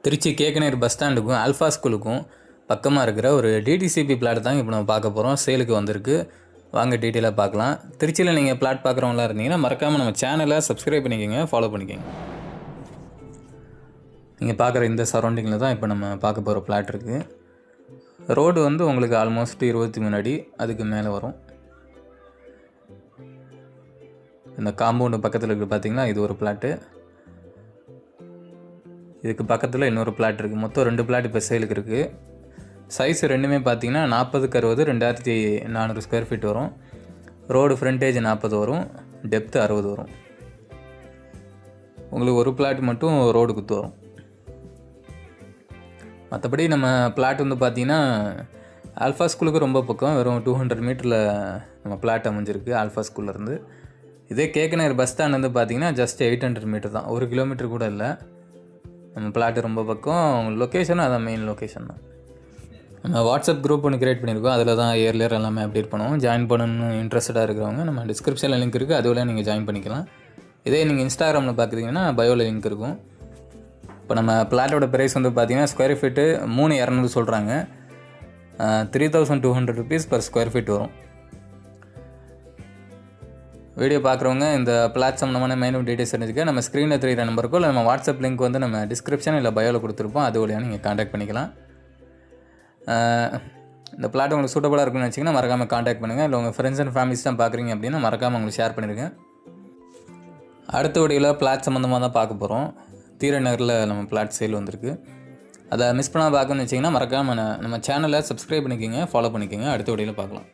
Trichy கேகனேர் bus ஸ்டாண்டுக்கும் alpha ஸ்கூலுக்கும் பக்கமாக இருக்கிற ஒரு டிடிசிபி பிளாட் தான் இப்போ நம்ம பார்க்க போகிறோம். சேலுக்கு வந்திருக்கு. வாங்க டீட்டெயிலாக பார்க்கலாம். திருச்சியில் நீங்கள் பிளாட் பார்க்குறவங்களா இருந்தீங்கன்னா மறக்காமல் நம்ம சேனலை சப்ஸ்கிரைப் பண்ணிக்கோங்க, ஃபாலோ பண்ணிக்கோங்க. நீங்கள் பார்க்குற இந்த சரௌண்டிங்கில் தான் இப்போ நம்ம பார்க்க போகிற பிளாட் இருக்குது. ரோடு வந்து உங்களுக்கு ஆல்மோஸ்ட் 23 அடி அதுக்கு மேலே வரும். இந்த காம்பவுண்டு பக்கத்தில் இருக்குது பார்த்தீங்கன்னா, இது ஒரு பிளாட்டு. இதுக்கு பக்கத்தில் இன்னொரு பிளாட் இருக்குது. மொத்தம் 2 பிளாட் இப்போ சேலுக்கு இருக்குது. சைஸ் ரெண்டுமே பார்த்தீங்கன்னா 40x60 2400 ஸ்கொயர் ஃபீட் வரும். ரோடு ஃப்ரண்டேஜ் 40 வரும், டெப்த்து 60 வரும். உங்களுக்கு ஒரு பிளாட் மட்டும் ரோடு குத்து வரும். மற்றபடி நம்ம பிளாட் வந்து பார்த்திங்கன்னா ஆல்ஃபா ஸ்கூலுக்கு ரொம்ப பக்கம், வெறும் 200 மீட்டரில் நம்ம பிளாட் அமைஞ்சிருக்கு ஆல்ஃபா ஸ்கூல்லேருந்து. இதே கேகனேர் பஸ் ஸ்டாண்ட் வந்து பார்த்திங்கன்னா ஜஸ்ட் 800 மீட்டர் தான், 1 கிலோமீட்டர் கூட இல்லை. நம்ம பிளாட்டு ரொம்ப பக்கம். லொக்கேஷனும் அதான் மெயின் லொக்கேஷன் தான். நம்ம வாட்ஸ்அப் குரூப் ஒன்று க்ரியேட் பண்ணியிருக்கோம். அதில் தான் இயர்லியர் எல்லாமே அப்டேட் பண்ணுவோம். ஜாயின் பண்ணணும்னு இன்ட்ரெஸ்ட்டாக இருக்கிறவங்க நம்ம டிஸ்கிரிப்ஷனில் லிங்க் இருக்குது, அதுவில் நீங்கள் ஜாயின் பண்ணிக்கலாம். இதே நீங்கள் இன்ஸ்டாகிராமில் பார்க்குறீங்கன்னா பயோவில் லிங்க் இருக்கும். இப்போ நம்ம பிளாட்டோட ப்ரைஸ் வந்து பார்த்திங்கன்னா ஸ்கொயர் ஃபீட்டு 3200 சொல்கிறாங்க. 3200 ருபீஸ் பர் ஸ்கொயர் ஃபீட் வரும். வீடியோ பார்க்குறவங்க இந்த பிளாட் சம்மந்தமான மெயின் டீட்டெயில்ஸ் தெரிஞ்சுக்க நம்ம ஸ்க்ரீனில் தெரிகிற நம்பருக்கோ இல்லை நம்ம வாட்ஸ்அப் லிங்க் வந்து நம்ம டிஸ்கிரிப்ஷன் இல்லை பயோவில் கொடுத்துருப்போம், அது வழியாக நீங்கள் காண்டாக்ட் பண்ணிக்கலாம். இந்த பிளாட் உங்களுக்கு சூட்டபுளாக இருக்குன்னு வச்சிங்கன்னா மறக்காமல் காண்டாக்ட் பண்ணுங்கள். இல்லை உங்கள் ஃப்ரெண்ட்ஸ் அண்ட் ஃபேமிலிஸ் தான் பார்க்குறீங்க அப்படின்னா மறக்காமல் உங்களுக்கு ஷேர் பண்ணிடுங்க. அடுத்த வீடியோவில் பிளாட் சம்மந்தமாக தான் பார்க்க போகிறோம். தீரநகரில் நம்ம பிளாட் சேல் வந்திருக்கு. அதை மிஸ் பண்ணால் பார்க்கணுன்னு வச்சிங்கன்னா மறக்காமல் நம்ம சேனலை சப்ஸ்கிரைப் பண்ணிக்கோங்க, ஃபாலோ பண்ணிக்கோங்க. அடுத்த வீடியோவில் பார்க்கலாம்.